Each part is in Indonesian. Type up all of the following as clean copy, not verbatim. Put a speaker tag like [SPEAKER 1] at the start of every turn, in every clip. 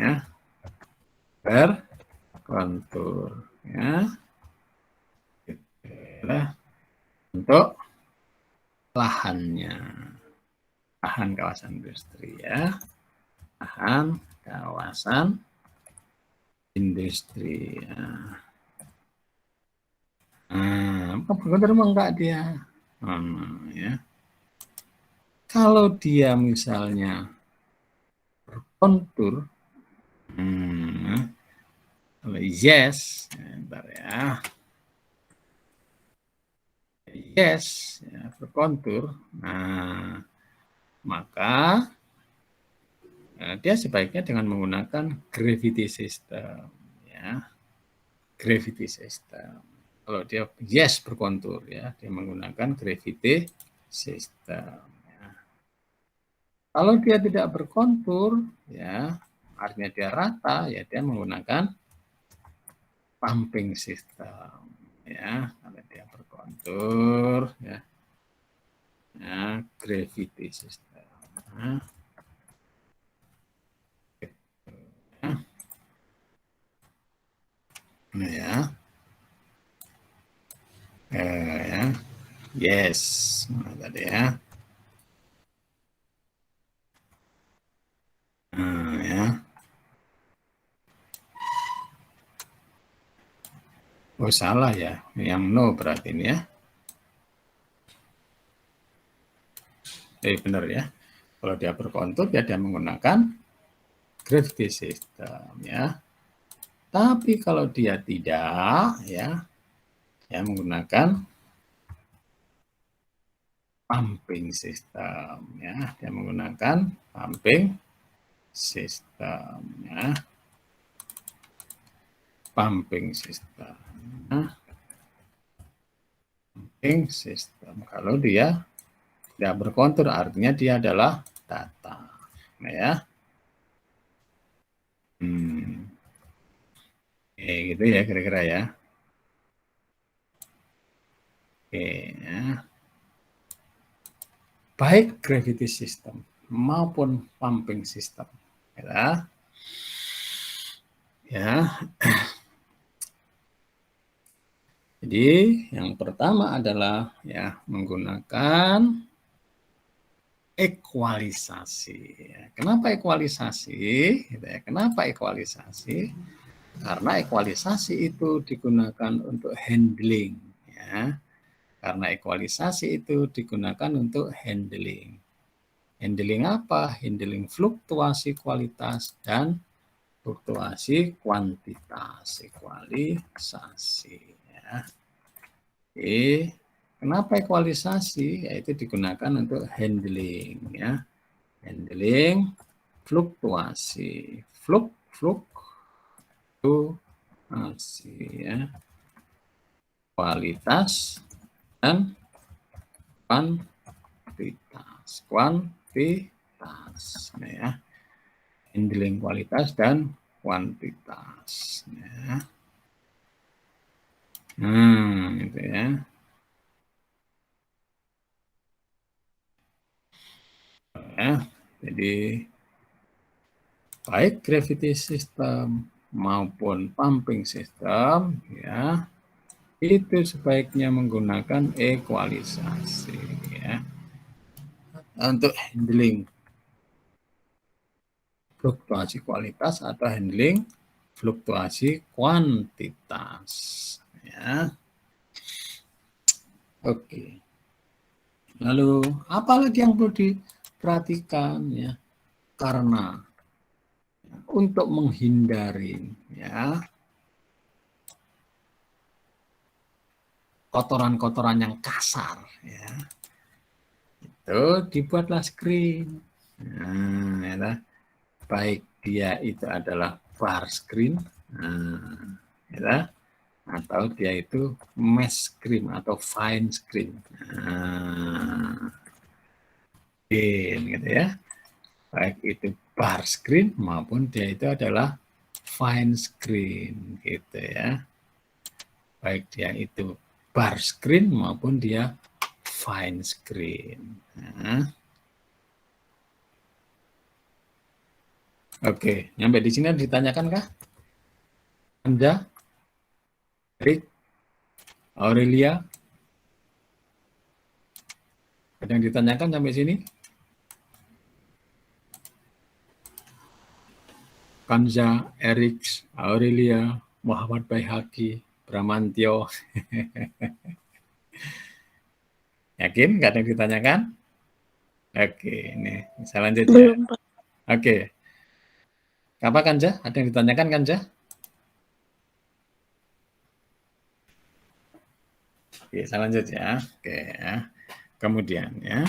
[SPEAKER 1] ya, berkontur ya. Untuk lahannya, lahan kawasan industri ya, lahan kawasan industri ya. Berkontur enggak dia? Ya. Kalau dia misalnya berkontur, yes, bentar ya. Yes, ya, berkontur. Nah, maka dia sebaiknya dengan menggunakan gravity system, ya, gravity system. Kalau dia yes berkontur, ya, dia menggunakan gravity system. Ya. Kalau dia tidak berkontur, ya, artinya dia rata, ya dia menggunakan pumping system, ya. Kalau dia berkontur, ya, gravity system. Ya. Ya. Yes. Nah, tadi ya. Ya. Oh, salah ya. Yang no berarti ini ya. Benar ya. Kalau dia berkontur, ya dia menggunakan gravity system ya. Tapi kalau dia tidak, ya, ya menggunakan pumping system ya. Dia menggunakan pumping system ya. Pumping system. Nah, pumping system. Kalau dia tidak berkontur, artinya dia adalah data. Nah, ya. Gitu ya kira-kira ya. Oke, ya. Baik gravity system maupun pumping system. Ya. Ya. Jadi yang pertama adalah ya menggunakan ekualisasi. Kenapa ekualisasi? Kenapa ekualisasi? Karena ekualisasi itu digunakan untuk handling. Ya. Karena ekualisasi itu digunakan untuk handling. Handling apa? Handling fluktuasi kualitas dan fluktuasi kuantitas. Ekualisasi. Ya. Oke. Kenapa ekualisasi? Yaitu digunakan untuk handling. Ya. Handling fluktuasi. Fluktuasi. Ya. Kualitas dan kuantitas. Kuantitas. Ya. Handling kualitas dan kuantitas. Ya. Itu ya. Ya, jadi baik gravity system maupun pumping system ya itu sebaiknya menggunakan ekualisasi ya untuk handling fluktuasi kualitas atau handling fluktuasi kuantitas ya. Oke. Lalu apa lagi yang perlu diperhatikan ya? Karena untuk menghindari ya kotoran-kotoran yang kasar ya itu dibuatlah screen. Nah, ya, baik dia itu adalah bar screen ya, atau dia itu mesh screen atau fine screen gitu ya, baik itu bar screen maupun dia itu adalah fine screen gitu ya, baik dia itu bar screen maupun dia fine screen. Oke, nyampe di sini ada ditanyakan kah? Anda, Rick, Aurelia, ada yang ditanyakan sampai sini? Kanza, Erik, Aurelia, Muhammad Baihaqi, Bramantio. Yakin nggak ada yang ditanyakan? Oke, ini saya lanjut ya.
[SPEAKER 2] Belum, Pak.
[SPEAKER 1] Oke. Apa Kanza? Ada yang ditanyakan Kanza? Oke, saya lanjut ya. Oke ya. Kemudian ya.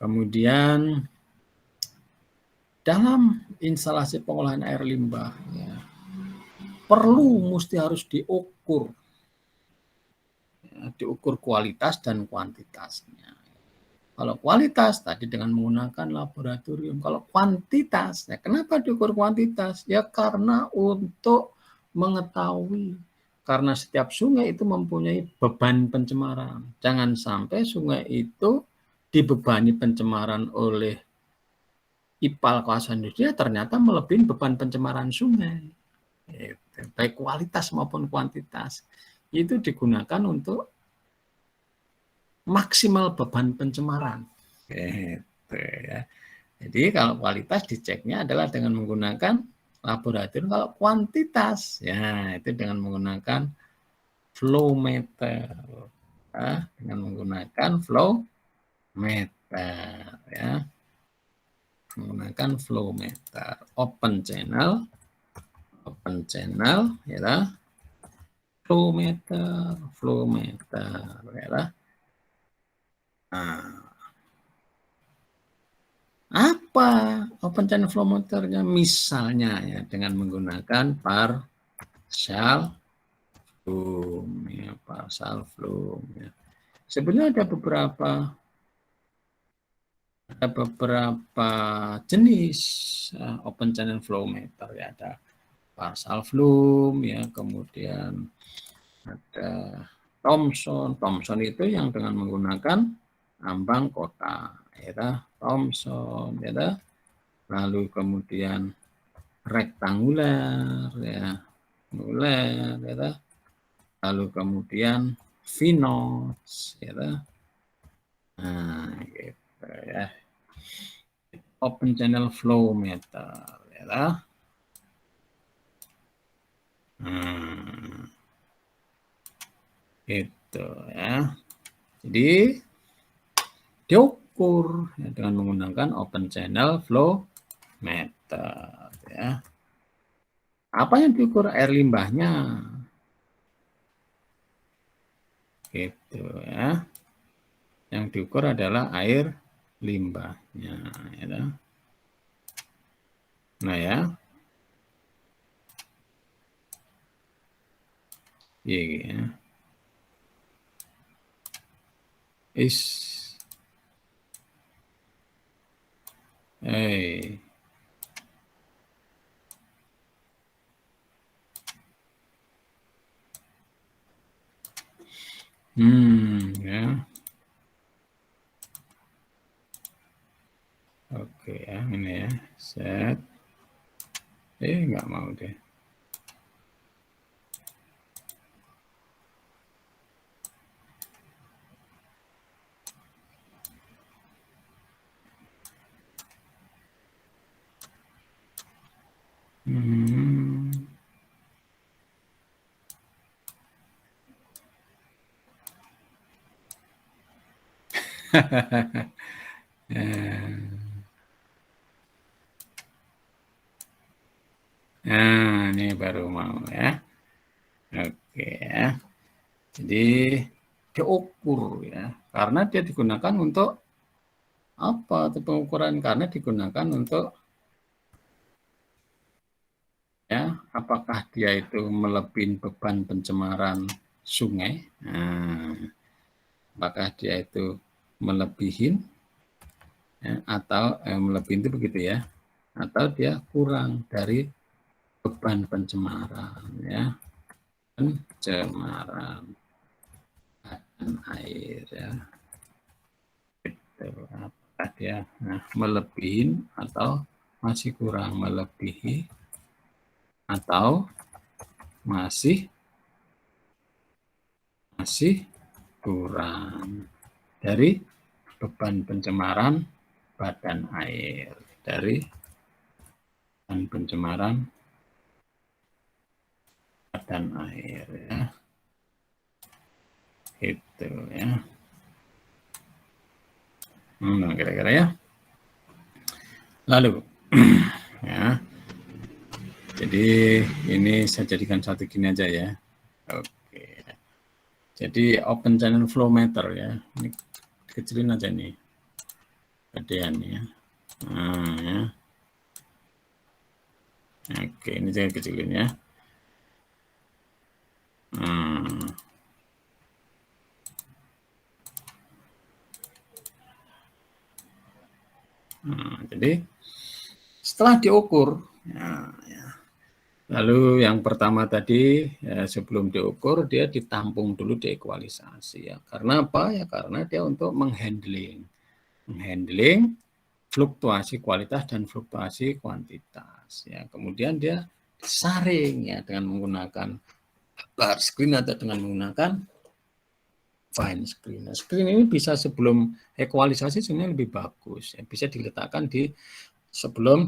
[SPEAKER 1] Kemudian dalam instalasi pengolahan air limbah ya, mesti harus diukur. Ya, diukur kualitas dan kuantitasnya. Kalau kualitas tadi dengan menggunakan laboratorium. Kalau kuantitas, ya kenapa diukur kuantitas? Ya karena untuk mengetahui. Karena setiap sungai itu mempunyai beban pencemaran. Jangan sampai sungai itu dibebani pencemaran oleh IPAL kawasan industri ternyata melebihi beban pencemaran sungai. Baik kualitas maupun kuantitas. Itu digunakan untuk maksimal beban pencemaran. Gitu ya. Jadi kalau kualitas diceknya adalah dengan menggunakan laboratorium. Kalau kuantitas ya itu dengan menggunakan flow meter. Ya, dengan menggunakan flow meter ya. Menggunakan flow meter. Open channel ya. Flow meter ya. Nah, apa open channel flow meternya? Misalnya ya dengan menggunakan partial flow ya, partial flow ya. Sebenarnya ada beberapa jenis open channel flow meter ya, ada partial flow ya, kemudian ada Thomson itu yang dengan menggunakan ambang kota ya, Thomson ya, lalu kemudian rektanguler ya, lalu kemudian Vinox ya. Nah, gitu ya. Open channel flow meter ya. Gitu ya. Jadi diukur ya, dengan menggunakan open channel flow meter ya. Apa yang diukur? Air limbahnya. Gitu ya. Yang diukur adalah air limbahnya ya. Nah ya. Iya. Hey. Ya. Oke ya, ini ya. Set. Nggak mau deh. Nah, ini baru mau ya. Oke ya. Jadi diukur ya. Karena dia digunakan untuk apa? Itu pengukuran karena digunakan untuk ya, apakah dia itu melebihi beban pencemaran sungai? Nah, apakah dia itu melebihi ya, atau melebihi itu begitu ya? Atau dia kurang dari beban pencemaran ya. Pencemaran air ya. Gitu. Apakah dia melebihi atau masih kurang, melebihi, atau masih kurang dari beban pencemaran badan air, dari beban pencemaran badan air, ya. Itu ya. Kira-kira ya. Lalu ya. Jadi ini saya jadikan satu gini aja ya. Oke. Jadi open channel flow meter ya. Ini kecilin aja nih. Gedean ya. Nah, ya. Oke, ini saya kecilin ya. Jadi setelah diukur, ya, lalu yang pertama tadi ya, sebelum diukur dia ditampung dulu, diekualisasi ya. Karena apa ya? Karena dia untuk menghandling fluktuasi kualitas dan fluktuasi kuantitas ya. Kemudian dia disaring ya dengan menggunakan bar screen atau dengan menggunakan fine screen. Nah, screen ini bisa sebelum ekualisasi sebenarnya lebih bagus ya. Bisa diletakkan di sebelum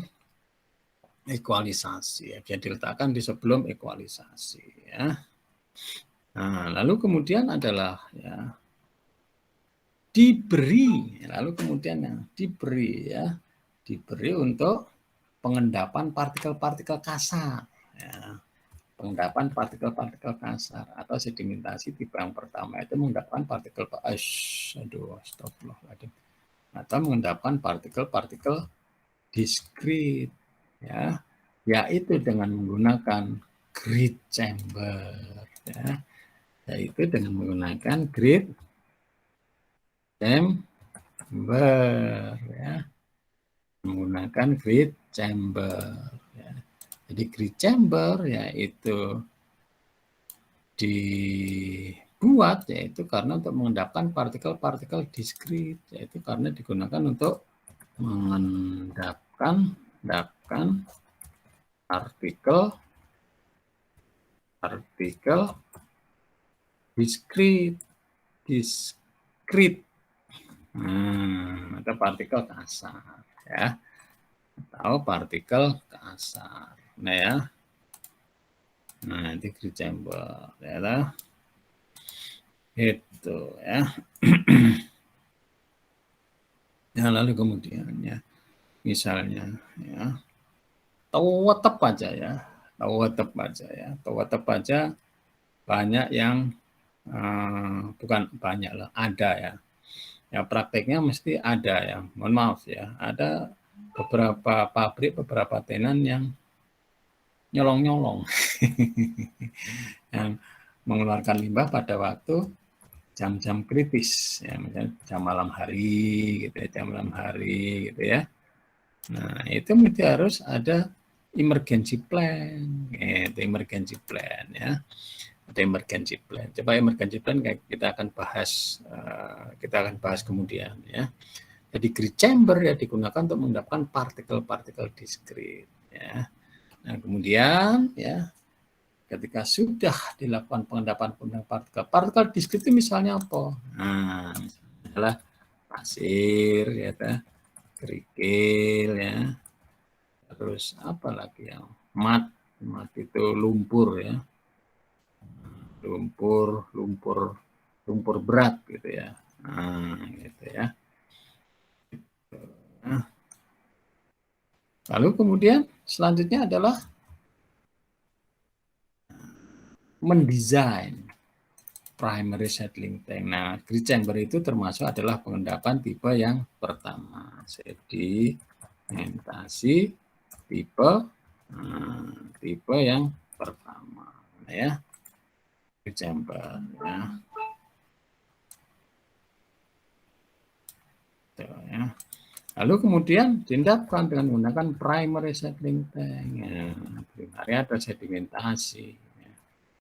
[SPEAKER 1] ekualisasi ya. Bisa diletakkan di sebelum ekualisasi ya. Nah, lalu kemudian adalah ya diberi, lalu kemudian ya diberi untuk pengendapan partikel-partikel kasar ya. Pengendapan partikel-partikel kasar atau sedimentasi tipe yang pertama itu mengendapkan partikel atau mengendapkan partikel-partikel diskrit ya, yaitu dengan menggunakan grid chamber ya, yaitu dengan menggunakan grid chamber ya, menggunakan grid chamber ya. Jadi grid chamber yaitu dibuat yaitu karena untuk mengendapkan partikel-partikel diskrit, yaitu karena digunakan untuk mengendapkan partikel diskrit atau partikel kasar ya, atau partikel kasar. Nah ya, nah itu grid chamber ya, itu ya. Ya lalu kemudian ya, misalnya ya, tewetep aja ya, tewetep aja banyak yang bukan banyak lah, ada ya. Ya prakteknya mesti ada ya. Mohon maaf ya, ada beberapa pabrik, beberapa tenan yang nyolong-nyolong yang mengeluarkan limbah pada waktu jam-jam kritis ya, misalnya jam malam hari gitu ya, jam malam hari gitu ya. Nah, itu mesti harus ada emergency plan, itu emergency plan ya. Ada emergency plan. Coba emergency plan kita akan bahas kemudian ya. Jadi grid chamber ya digunakan untuk mendapatkan partikel-partikel diskrit ya. Nah, kemudian ya ketika sudah dilakukan pengendapan partikel diskrit itu misalnya apa? Nah, misalnya adalah pasir ya, kerikil ya. Terus apa lagi yang mat itu lumpur ya. Lumpur berat gitu ya. Nah, gitu ya. Nah, lalu kemudian selanjutnya adalah mendesain primary settling tank. Nah, grid chamber itu termasuk adalah pengendapan tipe yang pertama, sedimentasi tipe yang pertama, ya, grid chamber, ya. Ya. Lalu kemudian diendapkan dengan menggunakan primary settling tank, ya, primary atau sedimentasi.